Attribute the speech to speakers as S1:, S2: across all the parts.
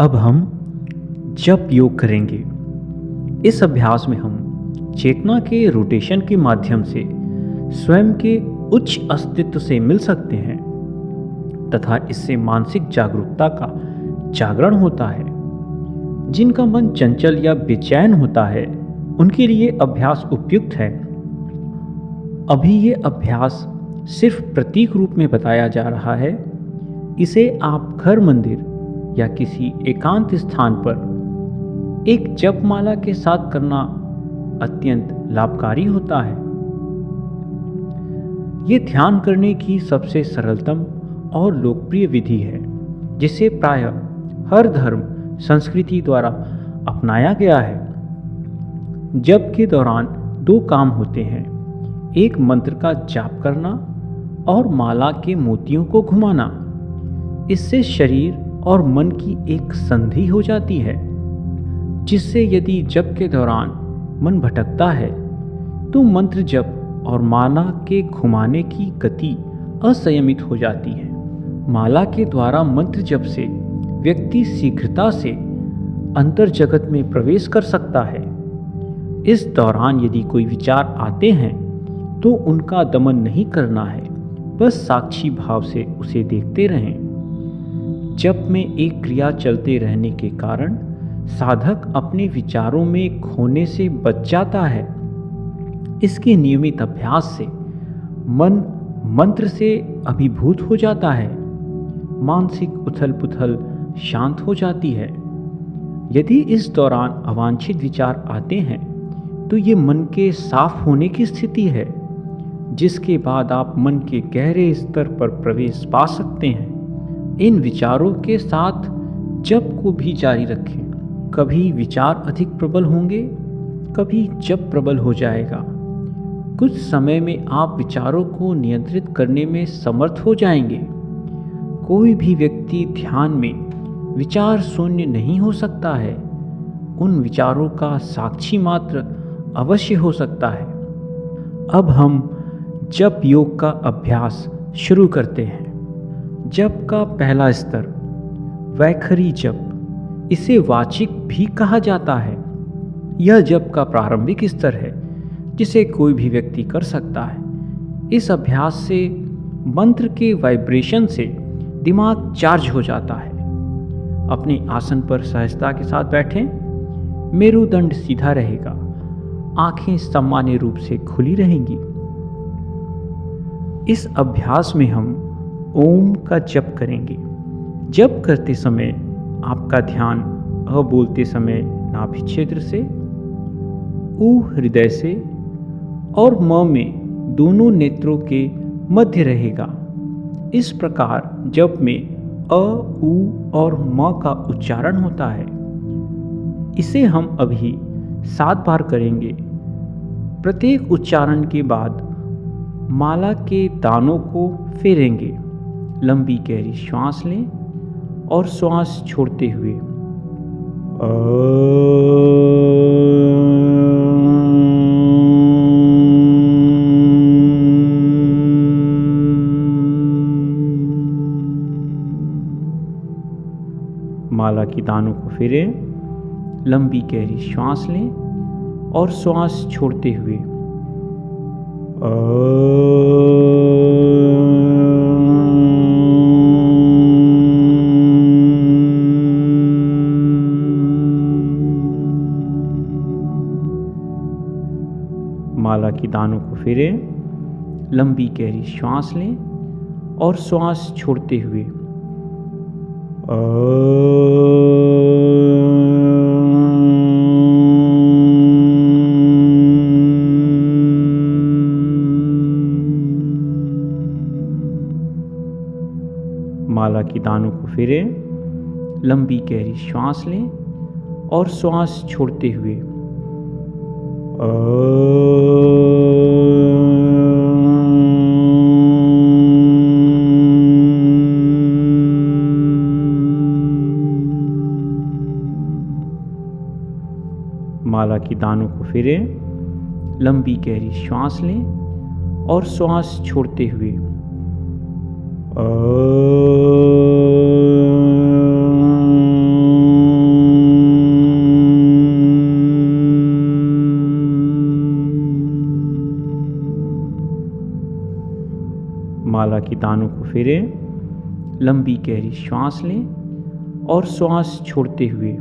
S1: अब हम जप योग करेंगे। इस अभ्यास में हम चेतना के रोटेशन के माध्यम से स्वयं के उच्च अस्तित्व से मिल सकते हैं तथा इससे मानसिक जागरूकता का जागरण होता है। जिनका मन चंचल या बेचैन होता है उनके लिए अभ्यास उपयुक्त है। अभी ये अभ्यास सिर्फ प्रतीक रूप में बताया जा रहा है। इसे आप घर, मंदिर या किसी एकांत स्थान पर एक जपमाला के साथ करना अत्यंत लाभकारी होता है। ये ध्यान करने की सबसे सरलतम और लोकप्रिय विधि है, जिसे प्रायः हर धर्म संस्कृति द्वारा अपनाया गया है। जप के दौरान दो काम होते हैं, एक मंत्र का जाप करना और माला के मोतियों को घुमाना। इससे शरीर और मन की एक संधि हो जाती है, जिससे यदि जप के दौरान मन भटकता है तो मंत्र जप और माला के घुमाने की गति असंयमित हो जाती है। माला के द्वारा मंत्र जप से व्यक्ति शीघ्रता से अंतर जगत में प्रवेश कर सकता है। इस दौरान यदि कोई विचार आते हैं तो उनका दमन नहीं करना है, बस साक्षी भाव से उसे देखते रहें। जप में एक क्रिया चलते रहने के कारण साधक अपने विचारों में खोने से बच जाता है। इसके नियमित अभ्यास से मन मंत्र से अभिभूत हो जाता है, मानसिक उथल पुथल शांत हो जाती है। यदि इस दौरान अवांछित विचार आते हैं तो ये मन के साफ होने की स्थिति है, जिसके बाद आप मन के गहरे स्तर पर प्रवेश पा सकते हैं। इन विचारों के साथ जप को भी जारी रखें। कभी विचार अधिक प्रबल होंगे, कभी जप प्रबल हो जाएगा। कुछ समय में आप विचारों को नियंत्रित करने में समर्थ हो जाएंगे। कोई भी व्यक्ति ध्यान में विचार शून्य नहीं हो सकता है। उन विचारों का साक्षी मात्र अवश्य हो सकता है। अब हम जप योग का अभ्यास शुरू करते हैं। जप का पहला स्तर वैखरी जप, इसे वाचिक भी कहा जाता है। यह जप का प्रारंभिक स्तर है, जिसे कोई भी व्यक्ति कर सकता है। इस अभ्यास से मंत्र के वाइब्रेशन से दिमाग चार्ज हो जाता है। अपने आसन पर सहजता के साथ बैठें। मेरुदंड सीधा रहेगा, आंखें सामान्य रूप से खुली रहेंगी। इस अभ्यास में हम ओम का जप करेंगे। जप करते समय आपका ध्यान अ बोलते समय नाभि क्षेत्र से, उ हृदय से और म में दोनों नेत्रों के मध्य रहेगा। इस प्रकार जप में अ, उ और म का उच्चारण होता है। इसे हम अभी 7 बार करेंगे। प्रत्येक उच्चारण के बाद माला के दानों को फेरेंगे। लंबी गहरी श्वास लें और श्वास छोड़ते हुए माला की दानों को फेरें। लंबी गहरी श्वास लें और श्वास छोड़ते हुए माला की दानों को फेरें। लंबी गहरी श्वास लें और श्वास छोड़ते हुए माला की दानों को फेरें। लंबी गहरी श्वास लें और श्वास छोड़ते हुए माला की दानों को फेरें। लंबी गहरी श्वास लें और श्वास छोड़ते हुए की दानों को फेरें, लंबी गहरी श्वास लें और श्वास छोड़ते हुए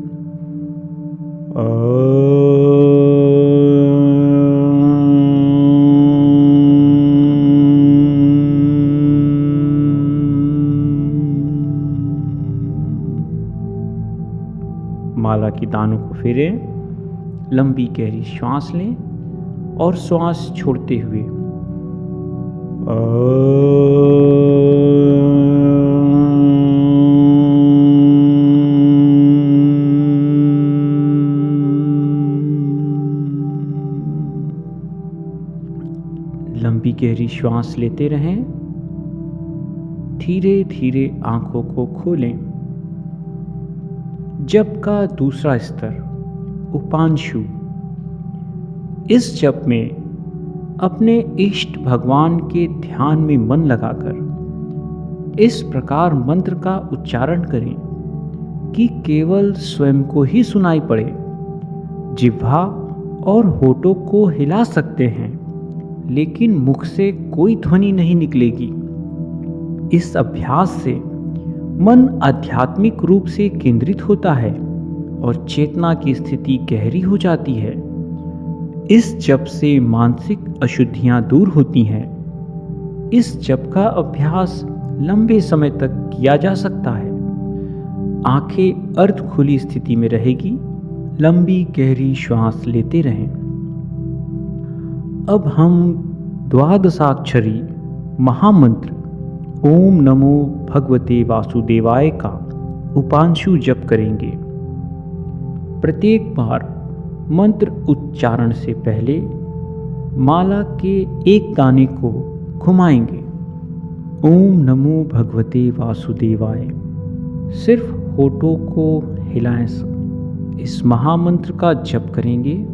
S1: माला की दानों को फेरें, लंबी गहरी श्वास लें और श्वास छोड़ते हुए लंबी गहरी श्वास लेते रहें। धीरे धीरे आंखों को खोलें। जप का दूसरा स्तर उपांशु। इस जप में अपने इष्ट भगवान के ध्यान में मन लगाकर इस प्रकार मंत्र का उच्चारण करें कि केवल स्वयं को ही सुनाई पड़े। जिह्वा और होठों को हिला सकते हैं, लेकिन मुख से कोई ध्वनि नहीं निकलेगी। इस अभ्यास से मन आध्यात्मिक रूप से केंद्रित होता है और चेतना की स्थिति गहरी हो जाती है। इस जप से मानसिक अशुद्धियां दूर होती हैं। इस जप का अभ्यास लंबे समय तक किया जा सकता है। आंखें अर्ध खुली स्थिति में रहेगी। लंबी गहरी श्वास लेते रहें। अब हम द्वादशाक्षरी महामंत्र ओम नमो भगवते वासुदेवाय का उपांशु जप करेंगे। प्रत्येक बार मंत्र उच्चारण से पहले माला के एक दाने को घुमाएंगे। ओम नमो भगवते वासुदेवाय। सिर्फ होठों को हिलाएं। इस महामंत्र का जप करेंगे।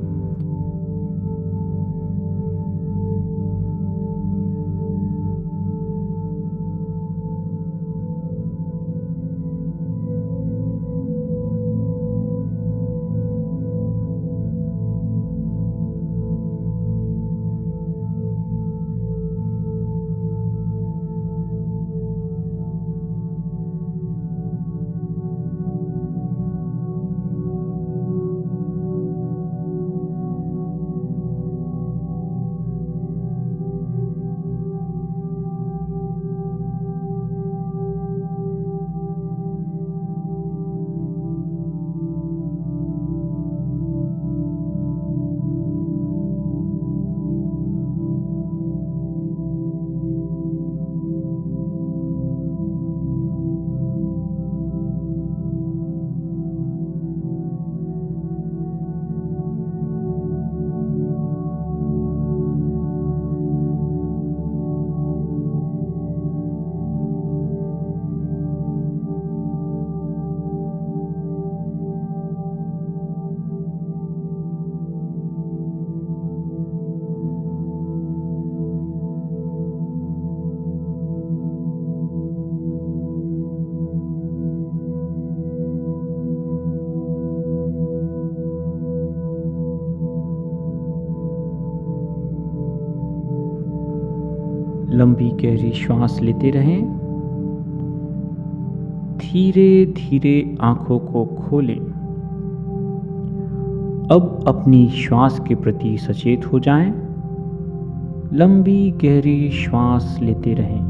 S1: लंबी गहरी श्वास लेते रहें। धीरे धीरे आंखों को खोलें। अब अपनी श्वास के प्रति सचेत हो जाएं। लंबी गहरी श्वास लेते रहें।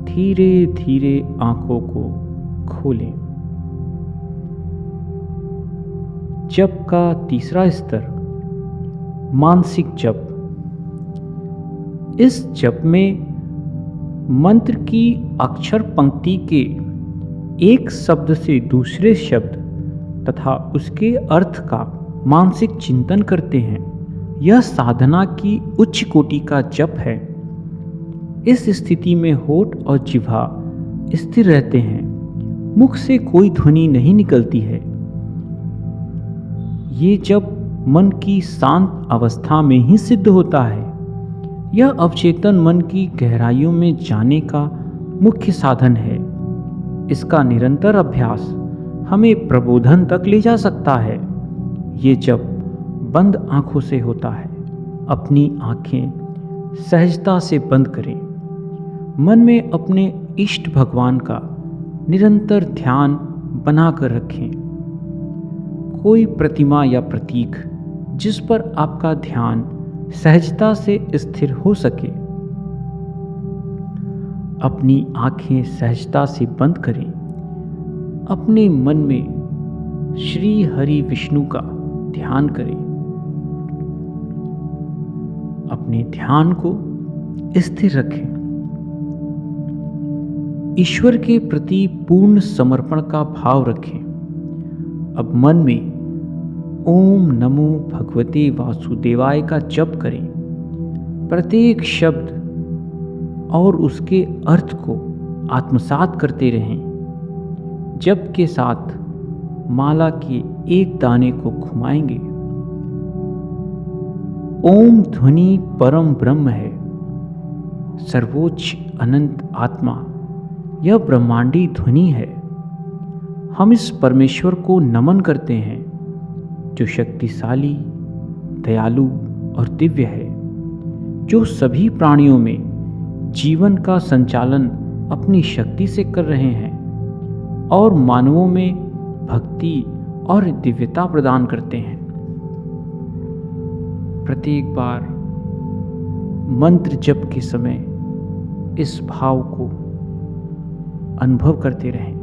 S1: धीरे धीरे आंखों को खोलें। जप का तीसरा स्तर मानसिक जप। इस जप में मंत्र की अक्षर पंक्ति के एक शब्द से दूसरे शब्द तथा उसके अर्थ का मानसिक चिंतन करते हैं। यह साधना की उच्च कोटि का जप है। इस स्थिति में होठ और जिह्वा स्थिर रहते हैं। मुख से कोई ध्वनि नहीं निकलती है। ये जप मन की शांत अवस्था में ही सिद्ध होता है। यह अवचेतन मन की गहराइयों में जाने का मुख्य साधन है। इसका निरंतर अभ्यास हमें प्रबोधन तक ले जा सकता है। ये जप बंद आंखों से होता है। अपनी आंखें सहजता से बंद करें। मन में अपने इष्ट भगवान का निरंतर ध्यान बनाकर रखें। कोई प्रतिमा या प्रतीक जिस पर आपका ध्यान सहजता से स्थिर हो सके। अपनी आंखें सहजता से बंद करें। अपने मन में श्री हरि विष्णु का ध्यान करें। अपने ध्यान को स्थिर रखें। ईश्वर के प्रति पूर्ण समर्पण का भाव रखें। अब मन में ओम नमो भगवते वासुदेवाय का जप करें। प्रत्येक शब्द और उसके अर्थ को आत्मसात करते रहें। जप के साथ माला के एक दाने को घुमाएंगे। ओम ध्वनि परम ब्रह्म है, सर्वोच्च अनंत आत्मा, यह ब्रह्मांडी ध्वनि है। हम इस परमेश्वर को नमन करते हैं जो शक्तिशाली, दयालु और दिव्य है, जो सभी प्राणियों में जीवन का संचालन अपनी शक्ति से कर रहे हैं और मानवों में भक्ति और दिव्यता प्रदान करते हैं। प्रत्येक बार मंत्र जप के समय इस भाव को अनुभव करते रहें।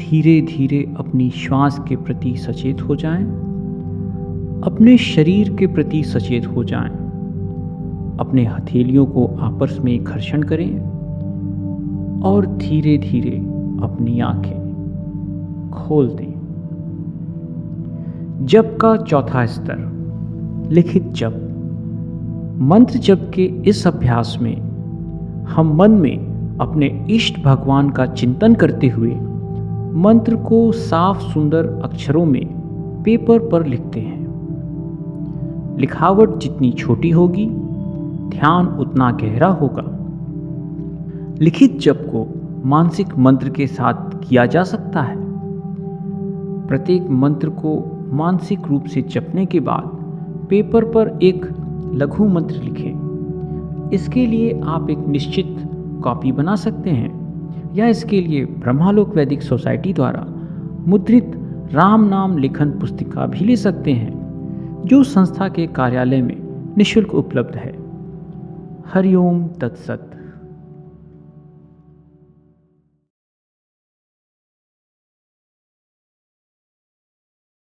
S1: धीरे धीरे अपनी श्वास के प्रति सचेत हो जाएं। अपने शरीर के प्रति सचेत हो जाएं। अपने हथेलियों को आपस में घर्षण करें और धीरे धीरे अपनी आंखें खोल दें। जप का चौथा स्तर, लिखित जप। मंत्र जप के इस अभ्यास में हम मन में अपने इष्ट भगवान का चिंतन करते हुए मंत्र को साफ सुंदर अक्षरों में पेपर पर लिखते हैं। लिखावट जितनी छोटी होगी, ध्यान उतना गहरा होगा। लिखित जप को मानसिक मंत्र के साथ किया जा सकता है। प्रत्येक मंत्र को मानसिक रूप से जपने के बाद पेपर पर एक लघु मंत्र लिखें। इसके लिए आप एक निश्चित कॉपी बना सकते हैं या इसके लिए ब्रह्मालोक वैदिक सोसाइटी द्वारा मुद्रित राम नाम लेखन पुस्तिका भी ले सकते हैं, जो संस्था के कार्यालय में निःशुल्क उपलब्ध है। हरिओम तत्सत।